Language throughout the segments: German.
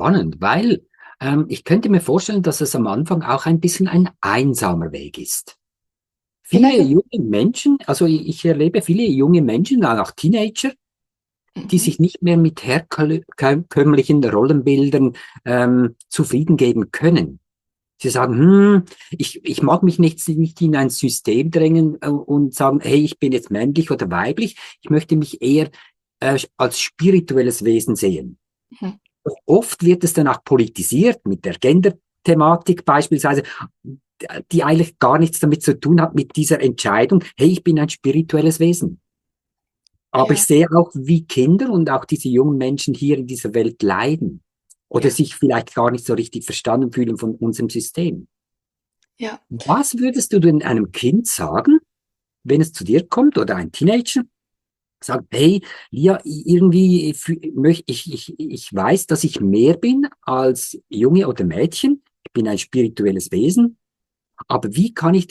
spannend, weil ich könnte mir vorstellen, dass es am Anfang auch ein bisschen ein einsamer Weg ist. Viele Vielleicht. junge Menschen, also ich erlebe viele junge Menschen, auch Teenager, die Mhm. sich nicht mehr mit herkömmlichen Rollenbildern zufrieden geben können. Sie sagen, ich mag mich nicht in ein System drängen und sagen, hey, ich bin jetzt männlich oder weiblich. Ich möchte mich eher als spirituelles Wesen sehen. Mhm. Oft wird es dann auch politisiert mit der Gender-Thematik beispielsweise, die eigentlich gar nichts damit zu tun hat mit dieser Entscheidung, hey, ich bin ein spirituelles Wesen. Aber ich Ja, sehe auch, wie Kinder und auch diese jungen Menschen hier in dieser Welt leiden oder ja, sich vielleicht gar nicht so richtig verstanden fühlen von unserem System. ja. Was würdest du denn einem Kind sagen, wenn es zu dir kommt oder ein Teenager sagt, hey, Lia, irgendwie ich weiß, dass ich mehr bin als Junge oder Mädchen. Ich bin ein spirituelles Wesen. Aber wie kann ich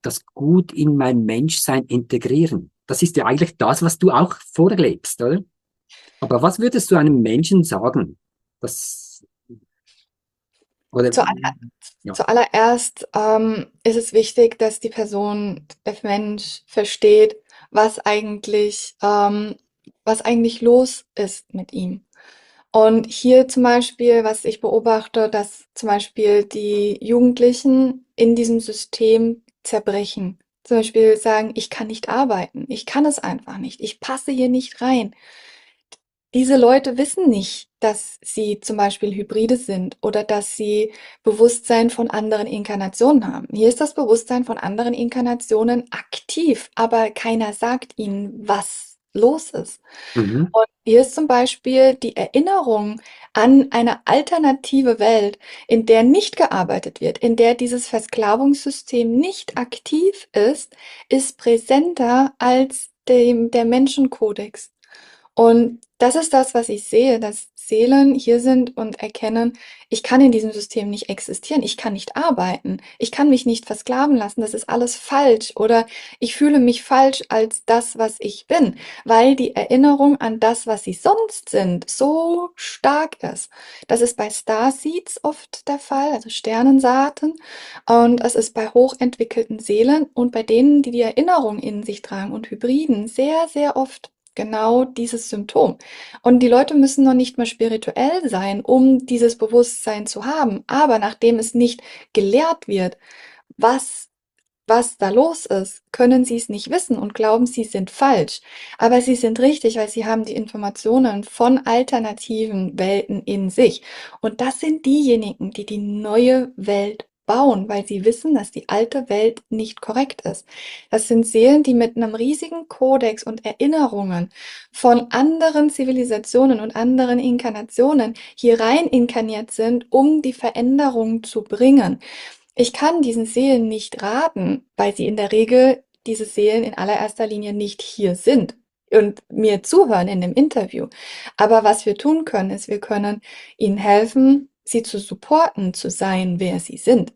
das gut in mein Menschsein integrieren? Das ist ja eigentlich das, was du auch vorlebst, oder? Aber was würdest du einem Menschen sagen? Das, oder, Zual ja. Zuallererst ist es wichtig, dass die Person, der Mensch versteht, was was eigentlich los ist mit ihm. Und hier zum Beispiel, was ich beobachte, dass zum Beispiel die Jugendlichen in diesem System zerbrechen. Zum Beispiel sagen, ich kann nicht arbeiten, ich kann es einfach nicht, ich passe hier nicht rein. Diese Leute wissen nicht, dass sie zum Beispiel Hybride sind oder dass sie Bewusstsein von anderen Inkarnationen haben. Hier ist das Bewusstsein von anderen Inkarnationen aktiv, aber keiner sagt ihnen, was los ist. Mhm. Und hier ist zum Beispiel die Erinnerung an eine alternative Welt, in der nicht gearbeitet wird, in der dieses Versklavungssystem nicht aktiv ist präsenter als der Menschenkodex. Und das ist das, was ich sehe, dass Seelen hier sind und erkennen, ich kann in diesem System nicht existieren, ich kann nicht arbeiten, ich kann mich nicht versklaven lassen, das ist alles falsch oder ich fühle mich falsch als das, was ich bin, weil die Erinnerung an das, was sie sonst sind, so stark ist. Das ist bei Starseeds oft der Fall, also Sternensaaten, und es ist bei hochentwickelten Seelen und bei denen, die die Erinnerung in sich tragen und Hybriden, sehr, sehr oft genau dieses Symptom. Und die Leute müssen noch nicht mal spirituell sein, um dieses Bewusstsein zu haben. Aber nachdem es nicht gelehrt wird, was was da los ist, können sie es nicht wissen und glauben, sie sind falsch. Aber sie sind richtig, weil sie haben die Informationen von alternativen Welten in sich. Und das sind diejenigen, die die neue Welt bauen, weil sie wissen, dass die alte Welt nicht korrekt ist. Das sind Seelen, die mit einem riesigen Kodex und Erinnerungen von anderen Zivilisationen und anderen Inkarnationen hier rein inkarniert sind, um die Veränderung zu bringen. Ich kann diesen Seelen nicht raten, weil sie in der Regel diese Seelen in allererster Linie nicht hier sind und mir zuhören in dem Interview. Aber was wir tun können, ist, wir können ihnen helfen, sie zu supporten, zu sein, wer sie sind.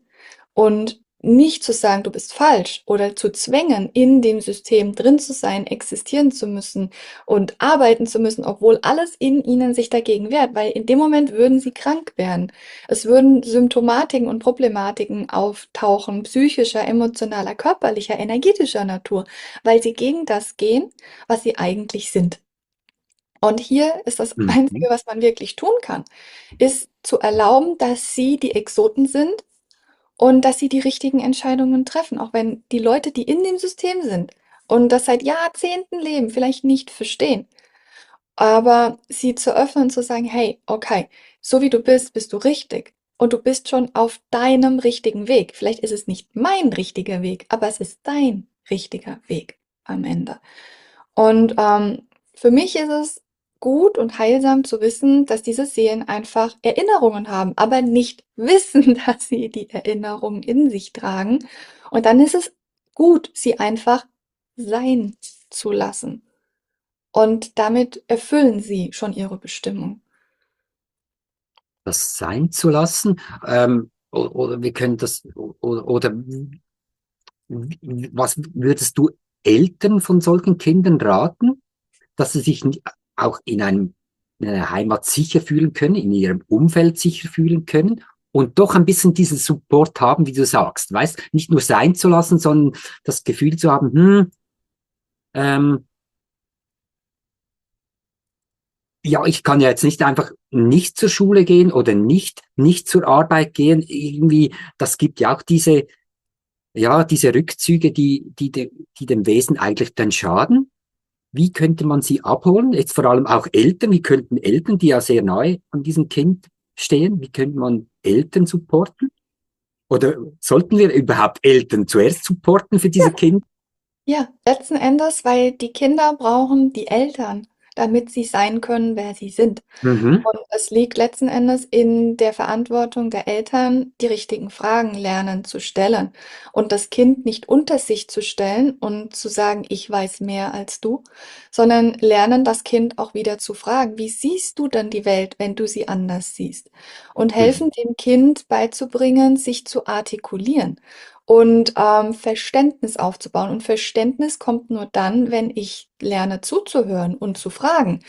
Und nicht zu sagen, du bist falsch oder zu zwängen, in dem System drin zu sein, existieren zu müssen und arbeiten zu müssen, obwohl alles in ihnen sich dagegen wehrt, weil in dem Moment würden sie krank werden. Es würden Symptomatiken und Problematiken auftauchen, psychischer, emotionaler, körperlicher, energetischer Natur, weil sie gegen das gehen, was sie eigentlich sind. Und hier ist das Mhm. Einzige, was man wirklich tun kann, ist zu erlauben, dass sie die Exoten sind und dass sie die richtigen Entscheidungen treffen, auch wenn die Leute, die in dem System sind und das seit Jahrzehnten leben, vielleicht nicht verstehen. Aber sie zu öffnen und zu sagen, hey, okay, so wie du bist, bist du richtig. Und du bist schon auf deinem richtigen Weg. Vielleicht ist es nicht mein richtiger Weg, aber es ist dein richtiger Weg am Ende. Und für mich ist es gut und heilsam zu wissen, dass diese Seelen einfach Erinnerungen haben, aber nicht wissen, dass sie die Erinnerungen in sich tragen. Und dann ist es gut, sie einfach sein zu lassen. Und damit erfüllen sie schon ihre Bestimmung. Das sein zu lassen, oder wir können oder was würdest du Eltern von solchen Kindern raten, dass sie sich auch in einem der Heimat sicher fühlen können, in ihrem Umfeld sicher fühlen können und doch ein bisschen diesen Support haben, wie du sagst, weißt, nicht nur sein zu lassen, sondern das Gefühl zu haben, ähm, ja, ich kann ja jetzt nicht einfach nicht zur Schule gehen oder nicht zur Arbeit gehen. Irgendwie, das gibt ja auch diese Rückzüge, die dem Wesen eigentlich dann schaden. Wie könnte man sie abholen? Jetzt vor allem auch Eltern. Wie könnten Eltern, die ja sehr nahe an diesem Kind stehen, wie könnte man Eltern supporten? Oder sollten wir überhaupt Eltern zuerst supporten für diese Kinder? Ja, letzten Endes, weil die Kinder brauchen die Eltern, damit sie sein können, wer sie sind. Mhm. Und es liegt letzten Endes in der Verantwortung der Eltern, die richtigen Fragen lernen zu stellen und das Kind nicht unter sich zu stellen und zu sagen, ich weiß mehr als du, sondern lernen, das Kind auch wieder zu fragen, wie siehst du denn die Welt, wenn du sie anders siehst? Und Mhm. helfen dem Kind beizubringen, sich zu artikulieren und Verständnis aufzubauen. Und Verständnis kommt nur dann, wenn ich lerne zuzuhören und zu fragen,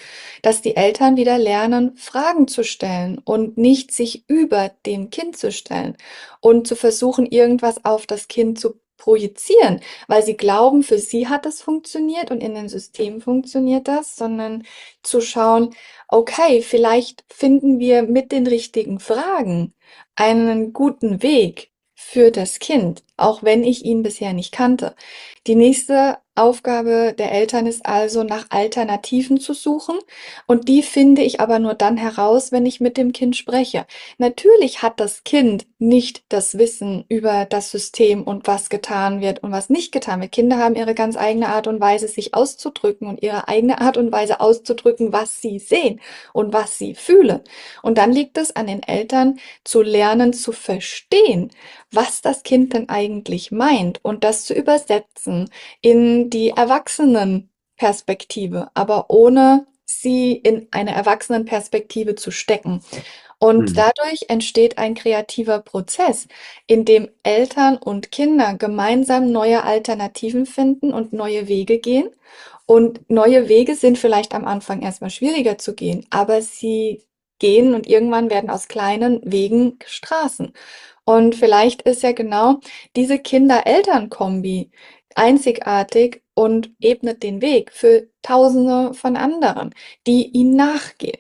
dass die Eltern wieder lernen, Fragen zu stellen und nicht sich über dem Kind zu stellen und zu versuchen, irgendwas auf das Kind zu projizieren, weil sie glauben, für sie hat es funktioniert und in dem System funktioniert das, sondern zu schauen, okay, vielleicht finden wir mit den richtigen Fragen einen guten Weg für das Kind, auch wenn ich ihn bisher nicht kannte. Die nächste Aufgabe der Eltern ist also, nach Alternativen zu suchen, und die finde ich aber nur dann heraus, wenn ich mit dem Kind spreche. Natürlich hat das Kind nicht das Wissen über das System und was getan wird und was nicht getan wird. Kinder haben ihre ganz eigene Art und Weise, sich auszudrücken und ihre eigene Art und Weise auszudrücken, was sie sehen und was sie fühlen. Und dann liegt es an den Eltern, zu lernen, zu verstehen, was das Kind denn eigentlich meint und das zu übersetzen in die Erwachsenenperspektive, aber ohne sie in eine Erwachsenenperspektive zu stecken. Und Mhm. dadurch entsteht ein kreativer Prozess, in dem Eltern und Kinder gemeinsam neue Alternativen finden und neue Wege gehen. Und neue Wege sind vielleicht am Anfang erstmal schwieriger zu gehen, aber sie gehen und irgendwann werden aus kleinen Wegen Straßen. Und vielleicht ist ja genau diese Kinder-Eltern-Kombi einzigartig und ebnet den Weg für Tausende von anderen, die ihm nachgehen.